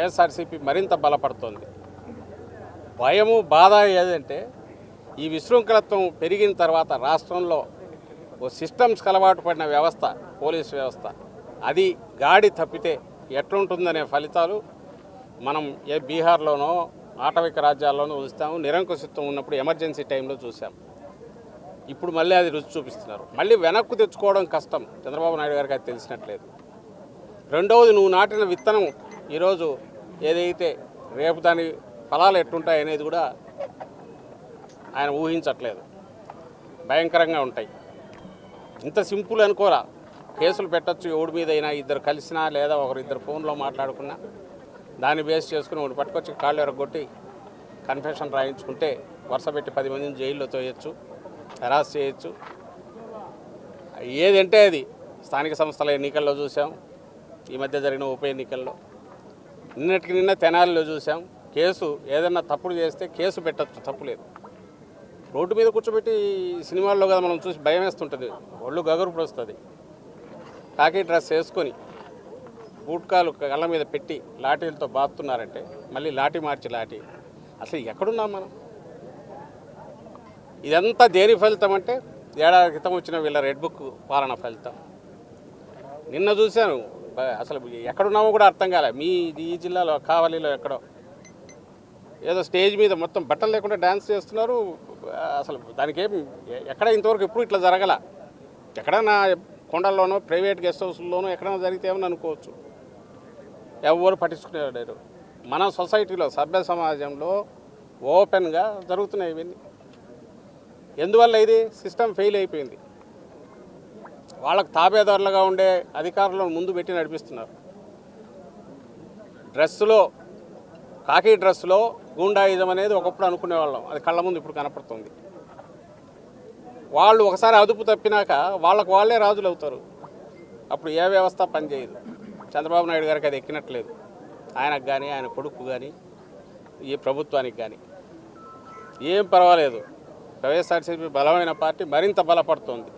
వైఎస్ఆర్సీపీ మరింత బలపడుతోంది. భయము బాధ ఏదంటే ఈ విశృంఖలత్వం పెరిగిన తర్వాత రాష్ట్రంలో ఓ సిస్టమ్స్కి అలవాటు పడిన వ్యవస్థ పోలీస్ వ్యవస్థ అది గాడి తప్పితే ఎట్లుంటుందనే ఫలితాలు మనం బీహార్లోనో ఆటవిక రాజ్యాల్లోనో చూస్తాము. నిరంకుశత్వం ఉన్నప్పుడు ఎమర్జెన్సీ టైంలో చూసాం. ఇప్పుడు మళ్ళీ అది రుచి చూపిస్తున్నారు. మళ్ళీ వెనక్కు తెచ్చుకోవడం కష్టం. చంద్రబాబు నాయుడు గారికి అది తెలిసినట్లేదు. రెండవది, నువ్వు నాటిన విత్తనం ఈరోజు ఏదైతే రేపు దాని ఫలాలు ఎట్టుంటాయి అనేది కూడా ఆయన ఊహించట్లేదు. భయంకరంగా ఉంటాయి. ఇంత సింపుల్ అనుకోరా. కేసులు పెట్టచ్చు ఎవడి మీద అయినా, ఇద్దరు కలిసినా లేదా ఒకరిద్దరు ఫోన్లో మాట్లాడుకున్నా దాన్ని బేస్ చేసుకుని ఒకటి పట్టుకొచ్చి కాళ్ళు ఎరగొట్టి కన్ఫెషన్ రాయించుకుంటే వరుస పెట్టి 10 మందిని జైల్లో తోయచ్చు, హెరాస్ చేయొచ్చు. ఏదంటే అది స్థానిక సంస్థల ఎన్నికల్లో చూసాం, ఈ మధ్య జరిగిన ఉప ఎన్నికల్లో, నిన్నటికి నిన్న తెనాలిలో చూసాం. కేసు ఏదన్నా తప్పుడు చేస్తే కేసు పెట్టచ్చు, తప్పులేదు. రోడ్డు మీద కూర్చోబెట్టి సినిమాల్లో కదా మనం చూసి భయం వేస్తుంటుంది, ఒళ్ళు గగురు వస్తుంది. కాకి డ్రెస్ వేసుకొని బూట్కాలు కళ్ళ మీద పెట్టి లాఠీలతో బాతున్నారంటే మళ్ళీ లాఠీ మార్చి లాఠీ. అసలు ఎక్కడున్నాం మనం? ఇదంతా దేని ఫలితం అంటే ఏడాది క్రితం వచ్చిన వీళ్ళ రెడ్ బుక్ పాలన ఫలితం. నిన్న చూశాను, అసలు ఎక్కడున్నామో కూడా అర్థం కాలే. ఈ జిల్లాలో కావలిలో ఎక్కడో ఏదో స్టేజ్ మీద మొత్తం బట్టలు లేకుండా డ్యాన్స్ చేస్తున్నారు. అసలు దానికి ఎక్కడ ఇంతవరకు ఎప్పుడు ఇట్లా జరగల. ఎక్కడన్నా కొండల్లోనో ప్రైవేట్ గెస్ట్ హౌస్లోనో ఎక్కడైనా జరిగితే ఏమని అనుకోవచ్చు. ఎవరు పట్టించుకునేవాడు. మన సొసైటీలో సభ్య సమాజంలో ఓపెన్గా జరుగుతున్నాయి ఇవన్నీ. ఎందువల్ల ఇది సిస్టమ్ ఫెయిల్ అయిపోయింది. వాళ్ళకు తాబేదారులుగా ఉండే అధికారులను ముందు పెట్టి నడిపిస్తున్నారు. డ్రెస్సులో, కాకి డ్రెస్సులో గూండాయిజం అనేది ఒకప్పుడు అనుకునేవాళ్ళం, అది కళ్ళ ముందు ఇప్పుడు కనపడుతుంది. వాళ్ళు ఒకసారి అదుపు తప్పినాక వాళ్ళకు వాళ్ళే రాజులు అవుతారు. అప్పుడు ఏ వ్యవస్థ పనిచేయదు. చంద్రబాబు నాయుడు గారికి అది ఎక్కినట్లేదు. ఆయనకు కానీ, ఆయన కొడుకు కానీ, ఈ ప్రభుత్వానికి కానీ ఏం పర్వాలేదు. వైఎస్ఆర్సీపీ బలమైన పార్టీ మరింత బలపడుతోంది.